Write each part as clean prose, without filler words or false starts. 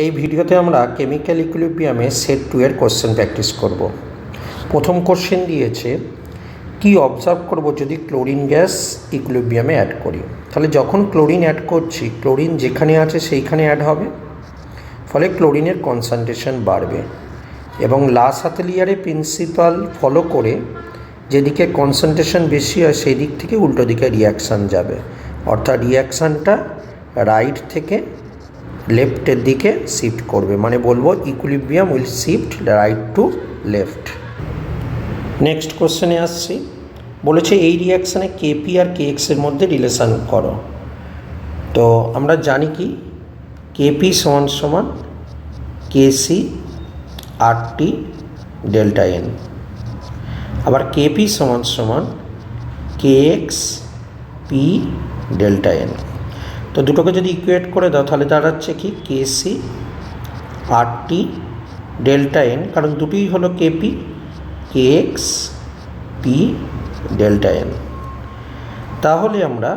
এই ভিডিওতে আমরা কেমিক্যাল ইকুইলিব্রিয়ামে সেট 2 এর কোশ্চেন প্র্যাকটিস করব। প্রথম কোশ্চেন দিয়েছে কি অবজার্ভ করব যদি ক্লোরিন গ্যাস ইকুইলিব্রিয়ামে অ্যাড করি। তাহলে যখন ক্লোরিন অ্যাড করছি, ক্লোরিন যেখানে আছে সেইখানে অ্যাড হবে, ফলে ক্লোরিনের কনসেন্ট্রেশন বাড়বে এবং লা সাতেলিয়ারে প্রিন্সিপাল ফলো করে যেদিকে কনসেন্ট্রেশন বেশি হয় সেই দিক থেকে উল্টো দিকে রিয়াকশান যাবে, অর্থাৎ রিয়াকশানটা রাইট থেকে লেফটের দিকে শিফট করবে, মানে বলবো equilibrium will shift right to left. Next কোশ্চেনে আসছি, বলেছে এই রিয়াকশানে কেপি আর কেএক্সের মধ্যে রিলেশান করো। তো আমরা জানি কি কেপি সমান সমান কেসি আর টি ডেল্টা এন, আবার কেপি সমান সমান কেএক্স পি ডেল্টা এন। তো দুটোকে যদি ইকুয়েট করে দাও তাহলে দাঁড়াচ্ছে কি কেসি আর টি ডেল্টা এন, কারণ দুটোই হলো KP, KX P delta N. তাহলে আমরা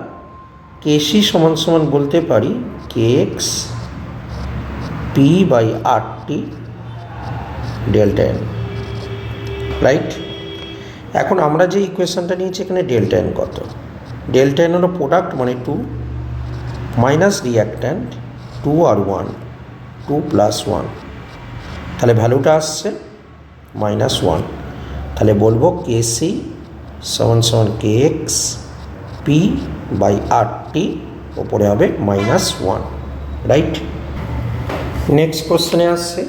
কেসি সমান সমান বলতে পারি KX P by R T delta N, right. এখন আমরা যে ইকুয়েশনটা নিয়েছি এখানে ডেল্টা এন কত, ডেল্টা এন হলো প্রোডাক্ট মানে 2 মাইনাস রিয়াক্ট্যান্ট 2 আর 1, 2 প্লাস 1, তাহলে ভ্যালুটা আসছে -1। তাহলে বলবো কেসি সমান সমান কেএক্স পি বাই আর টি, ওপরে হবে -1, রাইট। নেক্সট কোশ্চেনে আসছে,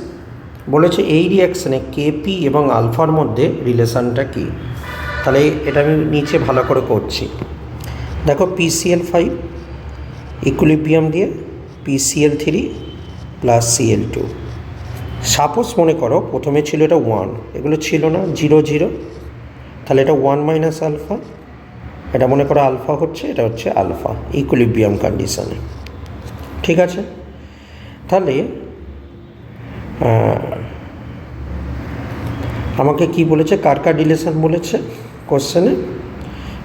বলেছে এই রিয়াকশানে কেপি এবং আলফার মধ্যে রিলেশানটা কি। তাহলে এটা আমি নিচে ভালো করে করছি। দেখো PCl5 ইকুইলিব্রিয়াম দিয়ে PCl3 প্লাস Cl2। সাপোজ মনে করো প্রথমে ছিল এটা 1, এগুলো ছিল না 0 0, তাহলে এটা 1 মাইনাস আলফা, এটা মনে করো আলফা হচ্ছে, এটা হচ্ছে আলফা ইকুইলিব্রিয়াম কন্ডিশনে, ঠিক আছে। তাহলে আমাকে কি বলেছে, কার কার রিলেশান বলেছে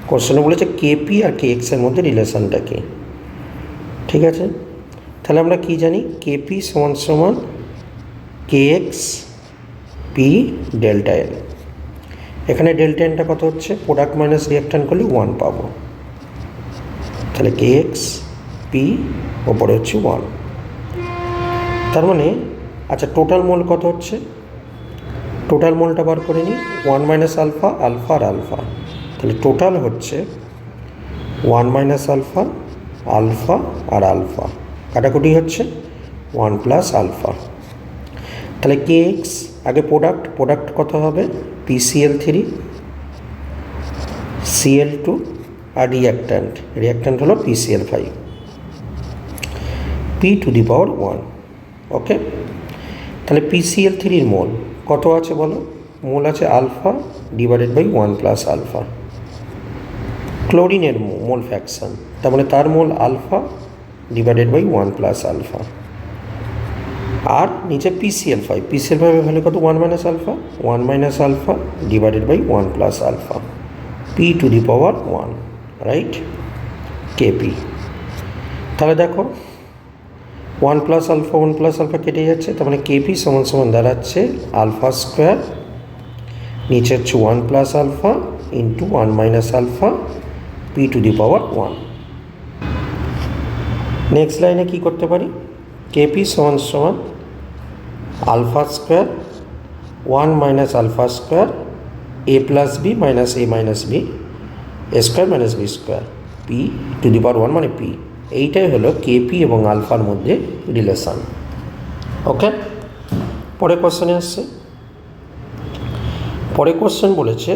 কোশ্চেনে বলেছে কেপি আর কেএক্সের মধ্যে রিলেশানটা কি, ঠিক আছে। তাহলে আমরা কি জানি, কেপি সমান সমান কেএক্স পি ডেল্টা এন। এখানে ডেল্টা এনটা কত হচ্ছে, প্রোডাক্ট মাইনাস রিয়াক্ট্যান্ট করলে 1 পাবো, তাহলে কেএক্স পি ওপরে হচ্ছে 1। তার মানে আচ্ছা টোটাল মোল কত হচ্ছে, টোটাল মোলটা বার করে নিই, 1 মাইনাস আলফা, আলফা আর আলফা, তাহলে টোটাল হচ্ছে 1 মাইনাস আলফা, আলফা আর আলফা, কাটাকুটি হচ্ছে 1 প্লাস আলফা। তাহলে কেএক্স আগে প্রোডাক্ট কত হবে, PCl3 Cl2 আর রিয়াক্ট্যান্ট হলো PCl5 p⁻1, ওকে। তাহলে PCl3-র মোল কত আছে বলো, মোল আছে alpha divided by 1 plus alpha. ক্লোরিনের মোল ফ্র্যাকশান, তার মানে তার mole alpha divided by 1 plus alpha. আর নিচে PCl5-এর ভ্যালু কত, 1 minus alpha divided by 1 plus alpha p⁻1, right, KP. তাহলে দেখো 1 প্লাস আলফা কেটে যাচ্ছে, তার মানে কেপি সমান সমান দাঁড়াচ্ছে আলফা স্কোয়ার, নিচে হচ্ছে 1 plus alpha into 1 minus alpha p⁻1। Next লাইনে কি করতে পারি, কেপি সমান সমান alpha square 1 minus alpha square a plus B minus a minus B, a square minus B square p⁻1 মানে p। এইটাই হলো কেপি এবং আলফার মধ্যে রিলেশান, ওকে। পরে কোশ্চেনে আসছে, পরে কোশ্চেন বলেছে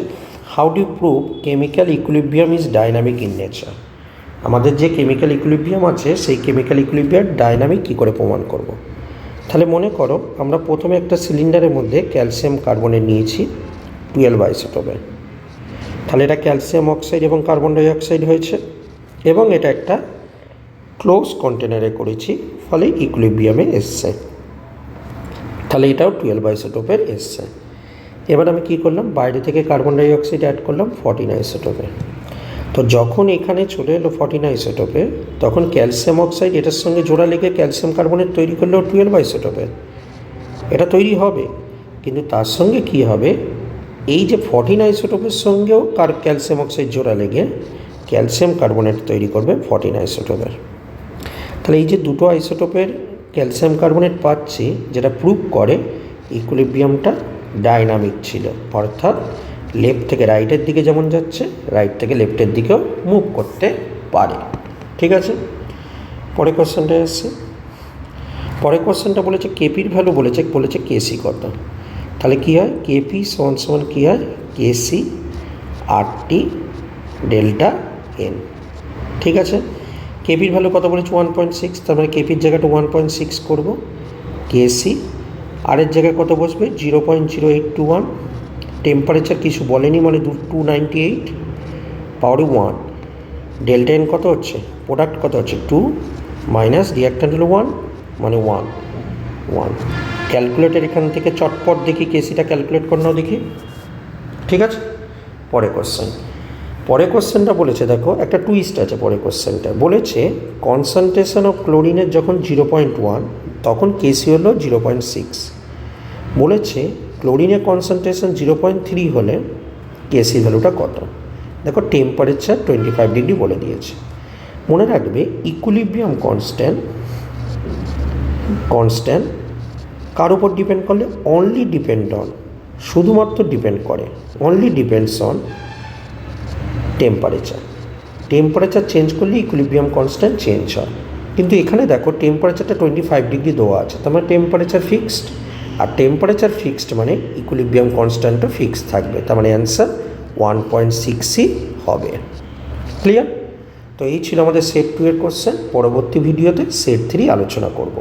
how do prove chemical equilibrium is dynamic in nature. আমাদের যে কেমিক্যাল ইকুইলিব্রিয়াম আছে সেই কেমিক্যাল ইকুইলিব্রিয়াম ডাইনামিক কী করে প্রমাণ করব। তাহলে মনে করো আমরা প্রথমে একটা সিলিন্ডারের মধ্যে ক্যালসিয়াম কার্বনেট নিয়েছি 12 আইসোটোপে, তাহলে এটা ক্যালসিয়াম অক্সাইড এবং কার্বন ডাইঅক্সাইড হয়েছে, এবং এটা একটা ক্লোজ কন্টেনারে করেছি, ফলে ইকুইলিব্রিয়ামে এসছে, তাহলে এটাও 12 আইসোটোপের এসছে। এবার আমি কি করলাম, বাইরে থেকে কার্বন ডাইঅক্সাইড অ্যাড করলাম 14 আইসোটোপে, তো যখন এখানে চলে এলো 14 আইসোটোপে, তখন ক্যালসিয়াম অক্সাইড এটার সঙ্গে জোড়া লেগে ক্যালসিয়াম কার্বনেট তৈরি করলেও 12 আইসোটোপে এটা তৈরি হবে। কিন্তু তার সঙ্গে কি হবে, এই যে 14 আইসোটোপের সঙ্গেও ক্যালসিয়াম অক্সাইড জোড়া লেগে ক্যালসিয়াম কার্বনেট তৈরি করবে 14 আইসোটোপের। তাহলে এই যে দুটো আইসোটোপের ক্যালসিয়াম কার্বনেট পাচ্ছি, যেটা প্রুভ করে ইকুইলিব্রিয়ামটা ডাইনামিক ছিল, অর্থাৎ লেফট থেকে রাইটের দিকে যেমন যাচ্ছে, রাইট থেকে লেফটের দিকেও মুভ করতে পারে। ঠিক আছে, পরের কোশ্চেনটা এসছে। পরের কোশ্চেনটা বলেছে কেপির ভ্যালু বলেছে কেসি কত। তাহলে কী হয়, কেপি সমান সমান কী হয়, কেসি আরটি ডেল্টা এন। ঠিক আছে, কেপির ভ্যালু কত বলেছে 1.6, তার মানে কেপির জায়গাটা 1.6 করব। কেসি আরের জায়গায় কত বসবে 0.0821। টেম্পারেচার কিছু বলেনি, মানে 298 পাওয়ারে 1। ডেল্টা এন কত হচ্ছে, প্রোডাক্ট কত হচ্ছে 2 মাইনাস রিয়াক্ট্যান্ট হলো 1, মানে 1। ক্যালকুলেটার এখান থেকে চটপট দেখি কেসিটা ক্যালকুলেট করে নাও দেখি। ঠিক আছে, পরের কোশ্চেনটা বলেছে, দেখো একটা টুইস্ট আছে পরের কোশ্চেনটা। বলেছে কনসেন্ট্রেশন অফ ক্লোরিনের যখন 0.1 তখন কেসি হলো 0.6। বলেছে ক্লোরিনের কনসেন্ট্রেশন 0.3 হলে কেসি ভ্যালুটা কত। দেখো টেম্পারেচার 25 ডিগ্রি বলে দিয়েছে। মনে রাখবে ইকুইলিব্রিয়াম কনস্ট্যান্ট কার উপর ডিপেন্ড করলে, শুধুমাত্র ডিপেন্ড করে only depends on temperature change করলে ইকুইলিব্রিয়াম কনস্ট্যান্ট চেঞ্জ হয়। কিন্তু এখানে দেখো টেম্পারেচারটা 25 ডিগ্রি দেওয়া আছে, তার মানে টেম্পারেচার ফিক্সড, আর টেম্পারেচার ফিক্সড মানে ইকুইলিব্রিয়াম কনস্ট্যান্টও ফিক্সড থাকবে, তার মানে অ্যান্সার 1.6ই হবে। ক্লিয়ার? তো এই ছিল আমাদের সেট 2 এর কোশ্চেন। পরবর্তী ভিডিওতে সেট 3 আলোচনা করব।